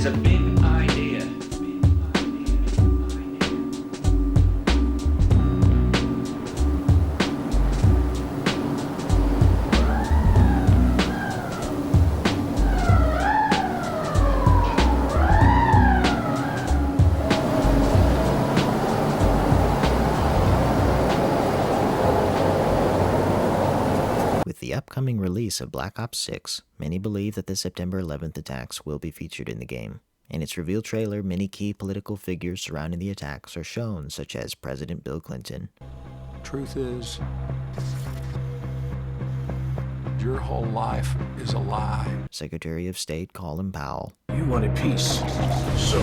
is a big idea. With the upcoming release of Black Ops 6, many believe that the September 11th attacks will be featured in the game. In its reveal trailer, many key political figures surrounding the attacks are shown, such as President Bill Clinton. Truth is, your whole life is a lie. Secretary of State Colin Powell. You wanted peace, so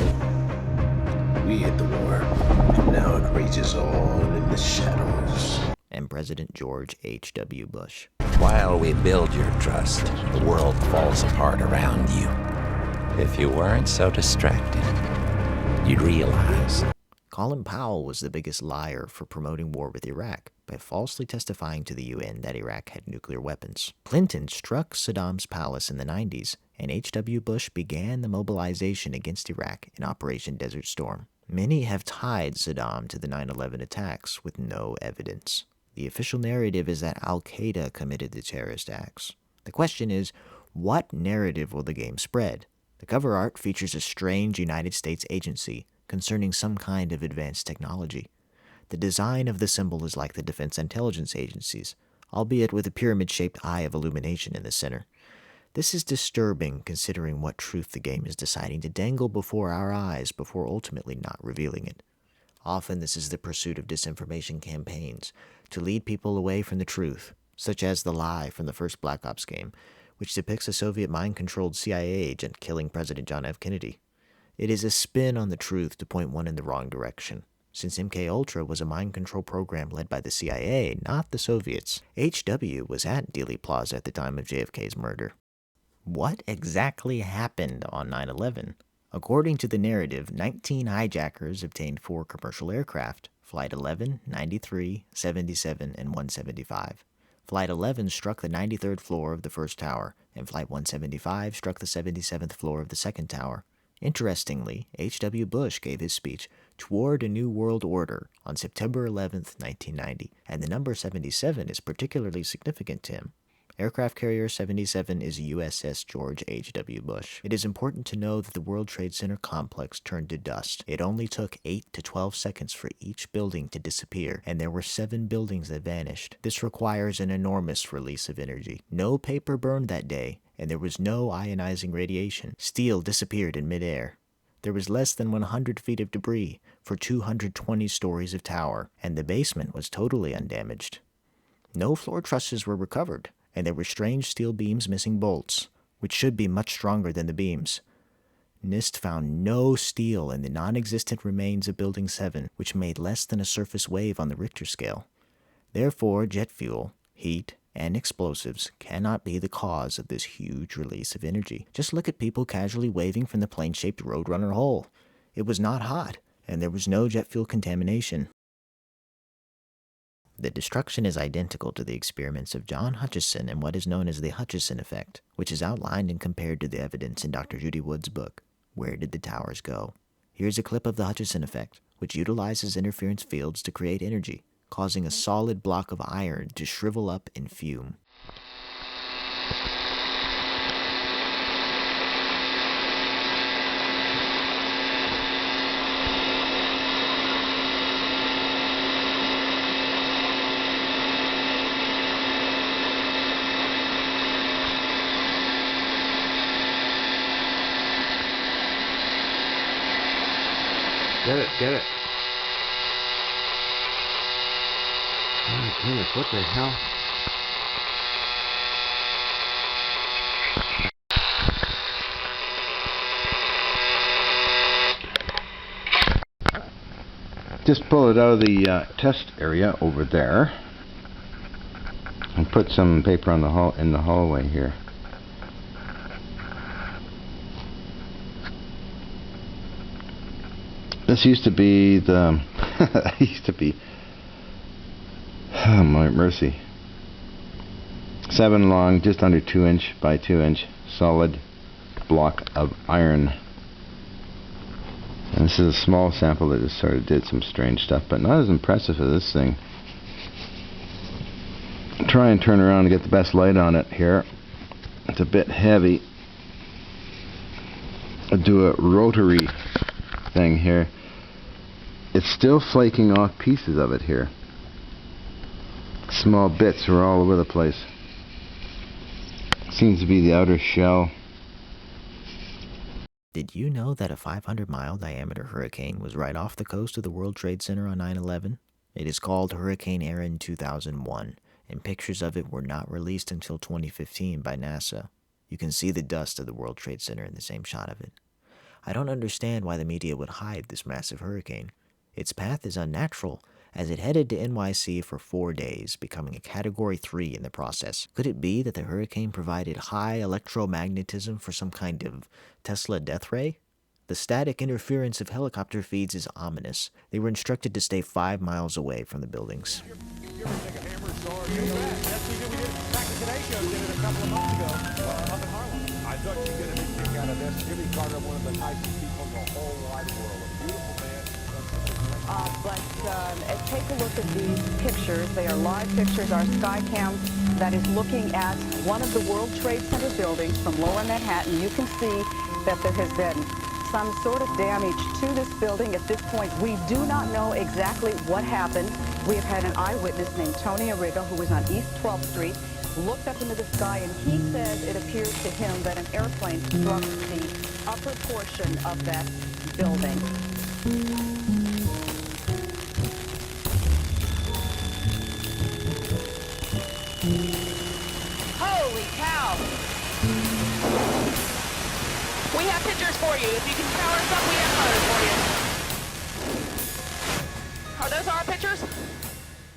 we hit the war, and now it rages on in the shadows. And President George H.W. Bush. While we build your trust, the world falls apart around you. If you weren't so distracted, you'd realize. Colin Powell was the biggest liar for promoting war with Iraq by falsely testifying to the UN that Iraq had nuclear weapons. Clinton struck Saddam's palace in the 90s, and H.W. Bush began the mobilization against Iraq in Operation Desert Storm. Many have tied Saddam to the 9/11 attacks with no evidence. The official narrative is that Al-Qaeda committed the terrorist acts. The question is, what narrative will the game spread? The cover art features a strange United States agency concerning some kind of advanced technology. The design of the symbol is like the Defense Intelligence Agency's, albeit with a pyramid-shaped eye of illumination in the center. This is disturbing considering what truth the game is deciding to dangle before our eyes before ultimately not revealing it. Often this is the pursuit of disinformation campaigns to lead people away from the truth, such as the lie from the first Black Ops game, which depicts a Soviet mind-controlled CIA agent killing President John F. Kennedy. It is a spin on the truth to point one in the wrong direction. Since MKUltra was a mind control program led by the CIA, not the Soviets, HW was at Dealey Plaza at the time of JFK's murder. What exactly happened on 9/11? According to the narrative, 19 hijackers obtained 4 commercial aircraft, Flight 11, 93, 77, and 175. Flight 11 struck the 93rd floor of the first tower, and Flight 175 struck the 77th floor of the second tower. Interestingly, H.W. Bush gave his speech Toward a New World Order on September 11, 1990, and the number 77 is particularly significant to him. Aircraft Carrier 77 is USS George H.W. Bush. It is important to know that the World Trade Center complex turned to dust. It only took 8 to 12 seconds for each building to disappear, and there were 7 buildings that vanished. This requires an enormous release of energy. No paper burned that day, and there was no ionizing radiation. Steel disappeared in midair. There was less than 100 feet of debris for 220 stories of tower, and the basement was totally undamaged. No floor trusses were recovered, and there were strange steel beams missing bolts, which should be much stronger than the beams. NIST found no steel in the non-existent remains of Building 7, which made less than a surface wave on the Richter scale. Therefore, jet fuel, heat, and explosives cannot be the cause of this huge release of energy. Just look at people casually waving from the plane-shaped Roadrunner hole. It was not hot, and there was no jet fuel contamination. The destruction is identical to the experiments of John Hutchison and what is known as the Hutchison effect, which is outlined and compared to the evidence in Dr. Judy Wood's book, Where Did the Towers Go? Here's a clip of the Hutchison effect, which utilizes interference fields to create energy, causing a solid block of iron to shrivel up and fume. Get it. Oh my goodness, what the hell? Just pull it out of the test area over there and put some paper on the in the hallway here. This used to be the oh my mercy, 7 long, just under 2 inch by 2 inch solid block of iron. And this is a small sample that just sort of did some strange stuff, but not as impressive as this thing. Try and turn around to get the best light on it here. It's a bit heavy. I'll do a rotary thing here. It's still flaking off pieces of it here. Small bits are all over the place. Seems to be the outer shell. Did you know that a 500-mile diameter hurricane was right off the coast of the World Trade Center on 9/11? It is called Hurricane Erin 2001, and pictures of it were not released until 2015 by NASA. You can see the dust of the World Trade Center in the same shot of it. I don't understand why the media would hide this massive hurricane. Its path is unnatural, as it headed to NYC for 4 days, becoming a Category 3 in the process. Could it be that the hurricane provided high electromagnetism for some kind of Tesla death ray? The static interference of helicopter feeds is ominous. They were instructed to stay 5 miles away from the buildings. You ever take a hammer saw? Yes, we did. We did. Back in Today Show did it a couple of months ago up in Harlem. I thought you get a big kick out of this. Jimmy Carter, one of the nicest people in the whole wide world. A beautiful man. Take a look at these pictures. They are live pictures. Our Skycam that is looking at one of the World Trade Center buildings from Lower Manhattan. You can see that there has been some sort of damage to this building. At this point, we do not know exactly what happened. We have had an eyewitness named Tony Arriga, who was on East 12th Street, looked up into the sky, and he says it appears to him that an airplane struck the upper portion of that building. Holy cow! We have pictures for you. If you can power us up, we have photos for you. Are those our pictures?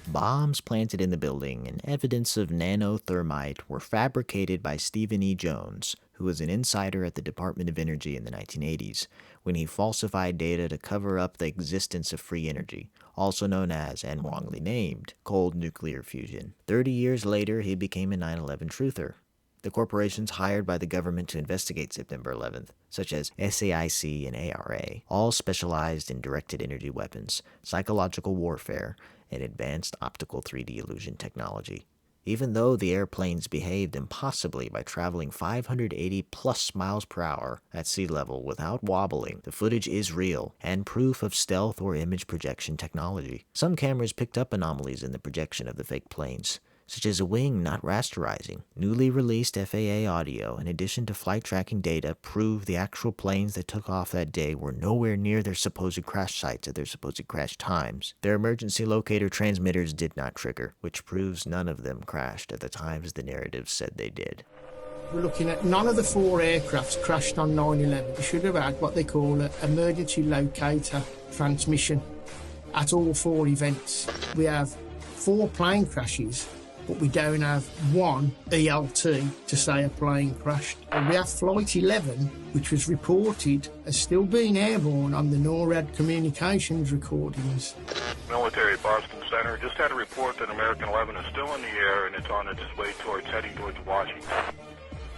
Bombs planted in the building and evidence of nanothermite were fabricated by Stephen E. Jones, who was an insider at the Department of Energy in the 1980s, when he falsified data to cover up the existence of free energy, also known as, and wrongly named, cold nuclear fusion. 30 years later, he became a 9/11 truther. The corporations hired by the government to investigate September 11th, such as SAIC and ARA, all specialized in directed energy weapons, psychological warfare, and advanced optical 3D illusion technology. Even though the airplanes behaved impossibly by traveling 580+ miles per hour at sea level without wobbling, the footage is real and proof of stealth or image projection technology. Some cameras picked up anomalies in the projection of the fake planes, such as a wing not rasterizing. Newly released FAA audio, in addition to flight tracking data, proved the actual planes that took off that day were nowhere near their supposed crash sites at their supposed crash times. Their emergency locator transmitters did not trigger, which proves none of them crashed at the times the narrative said they did. We're looking at none of the 4 aircrafts crashed on 9/11. We should have had what they call an emergency locator transmission at all 4 events. We have 4 plane crashes, but we don't have one ELT to say a plane crashed. And we have Flight 11, which was reported as still being airborne on the NORAD communications recordings. Military Boston Center just had a report that American 11 is still in the air and it's on its way heading towards Washington.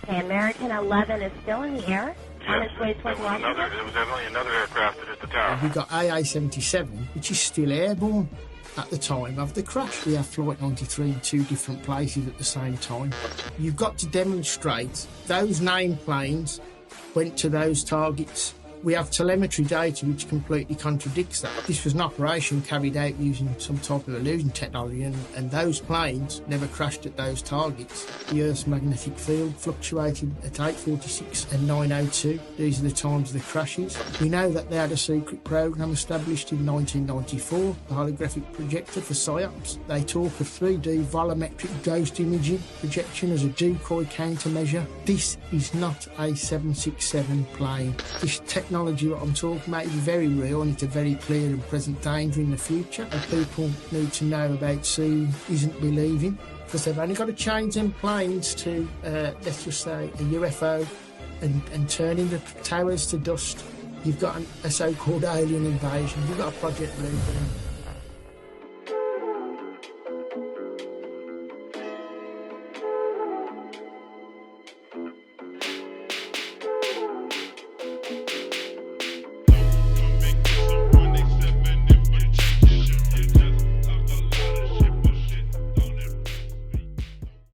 Okay, American 11 is still in the air? Yes, on its way towards Washington? There was definitely another aircraft that hit the tower. We've got AA-77, which is still airborne at the time of the crash. We have Flight 93 in 2 different places at the same time. You've got to demonstrate those named planes went to those targets. We have telemetry data which completely contradicts that. This was an operation carried out using some type of illusion technology, and those planes never crashed at those targets. The Earth's magnetic field fluctuated at 8:46 and 9:02. These are the times of the crashes. We know that they had a secret program established in 1994, the holographic projector for PSYOPs. They talk of 3D volumetric ghost imaging projection as a decoy countermeasure. This is not a 767 plane. This technology what I'm talking about is very real, and it's a very clear and present danger in the future, and people need to know about seeing isn't believing, because they've only got to change them planes to let's just say a UFO and turning the towers to dust. You've got a so-called alien invasion. You've got a Project Blue.